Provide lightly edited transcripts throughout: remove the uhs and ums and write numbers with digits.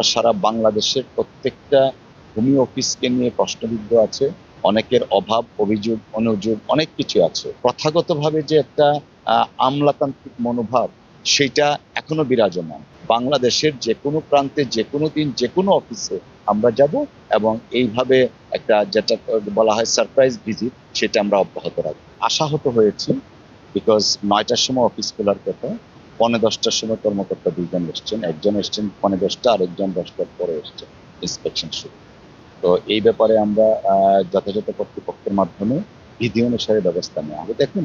সারা বাংলাদেশের প্রত্যেকটা ভূমি অফিসকে নিয়ে প্রশ্নবিদ্ধ আছে। অনেকের অভাব, অভিযোগ, অনুযোগ অনেক কিছু আছে। প্রথাগতভাবে যে একটা আমলাতান্ত্রিক মনোভাব, সেটা এখনো বিরাজমান। বাংলাদেশের যে কোনো প্রান্তে, যে কোনো দিন, যে কোনো অফিসে আমরা যাব এবং এইভাবে একটা যেটা বলা হয় সারপ্রাইজ ভিজিট, সেটা আমরা অব্যাহত রাখবো। আশাহত হয়েছি বিকজ ৯টার সময় অফিস খোলার কথা, ১৫-১০টার সময় কর্মকর্তা দুইজন এসছেন, একজন এসছেন ১৫-১০টা, আরেকজন ১০টার পরে এসছেন ইন্সপেকশন শুরু। তো এই ব্যাপারে আমরা যথাযথ কর্তৃপক্ষের মাধ্যমে বিধি অনুসারে ব্যবস্থা নেওয়া হবে। দেখুন,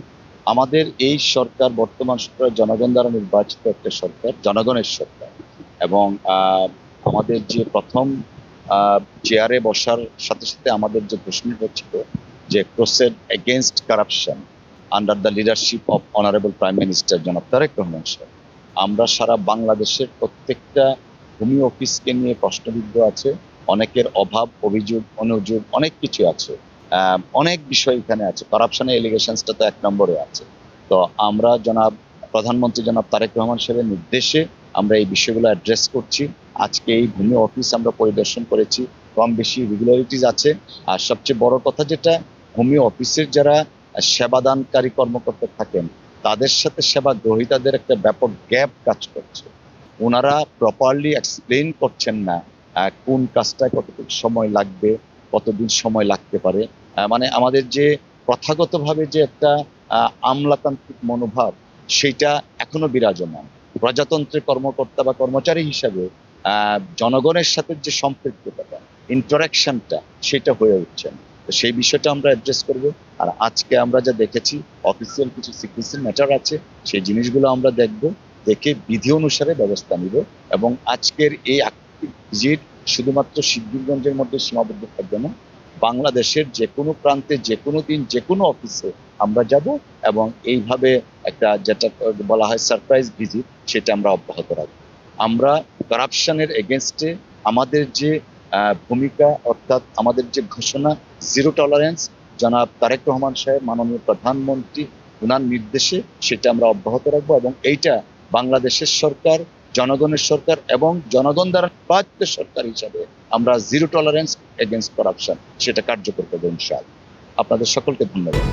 আমাদের এই সরকার, বর্তমান সরকার জনগণ দ্বারা নির্বাচিত একটা সরকার, জনগণের সরকার, এবং আমাদের যে প্রথম চেয়ারে বসার সাথে সাথে আমাদের যে ঘোষণা ছিল যে proceed against corruption under the leadership of honourable prime minister জনাব তারেক রহমান সাহেব, আমরা সারা বাংলাদেশের প্রত্যেকটা ভূমি অফিসকে নিয়ে প্রশ্নবিদ্ধ আছে। অনেকের অভাব, অভিযোগ, অনুযোগ অনেক কিছু আছে। অনেক বিষয় এখানে আছে। কারাপশনের এলিগেশনসটা তো ১ নম্বরে আছে। তো আমরা প্রধানমন্ত্রী জনাব তারেক রহমান সাহেবের নির্দেশে আমরা এই বিষয়গুলো অ্যাড্রেস করছি। আজকে এই ভূমি অফিস আমরা পরিদর্শন করেছি, কম বেশি রেগুলারিটিস আছে। আর সবচেয়ে বড় কথা যেটা, ভূমি অফিসের যারা সেবাদানকারী কর্মকর্তা থাকেন, তাদের সাথে সেবা গ্রহীতাদের একটা ব্যাপক গ্যাপ কাজ করছে। ওনারা প্রপারলি এক্সপ্লেন করছেন না কোন কাজটায় কতটুকু সময় লাগবে, কতদিন সময় লাগতে পারে। মানে আমাদের যে প্রথাগতভাবে যে একটা আমলাতান্ত্রিক মনোভাব, সেটা এখনো বিরাজমান। প্রজাতন্ত্রের কর্মকর্তা বা কর্মচারী হিসাবে জনগণের সাথে যে সম্পৃক্ততা, ইন্টারাকশনটা, সেটা হয়ে উঠছে না। তো সেই বিষয়টা আমরা অ্যাড্রেস করব। আর আজকে আমরা যা দেখেছি, অফিসিয়াল কিছু সিক্রেসি ম্যাটার আছে, সেই জিনিসগুলো আমরা দেখব, দেখে বিধি অনুসারে ব্যবস্থা নিব। এবং আজকের এই ভিজিট শুধুমাত্র সিদ্ধিরগঞ্জের মধ্যে সীমাবদ্ধ থাকবে না, বাংলাদেশের যে কোনো প্রান্তে, যে কোনো দিন, যে কোনো অফিসে আমরা যাব এবং এইভাবে একটা যেটা বলা হয় সারপ্রাইজ ভিজিট, সেটা আমরা অব্যাহত রাখবো। আমরা কারাপশনের এগেনস্টে আমাদের যে ভূমিকা, অর্থাৎ আমাদের যে ঘোষণা জিরো টলারেন্স, জনাব তারেক রহমান সাহেব মাননীয় প্রধানমন্ত্রী ওনার নির্দেশে, সেটা আমরা অব্যাহত রাখবো। এবং এইটা বাংলাদেশের সরকার, জনগণের সরকার এবং জনগণ দ্বারা নির্বাচিত সরকার হিসাবে আমরা জিরো টলারেন্স এগেনস্ট কারাপশন, সেটা কার্যকর করবো ইনশাআল্লাহ। আপনাদের সকলকে ধন্যবাদ।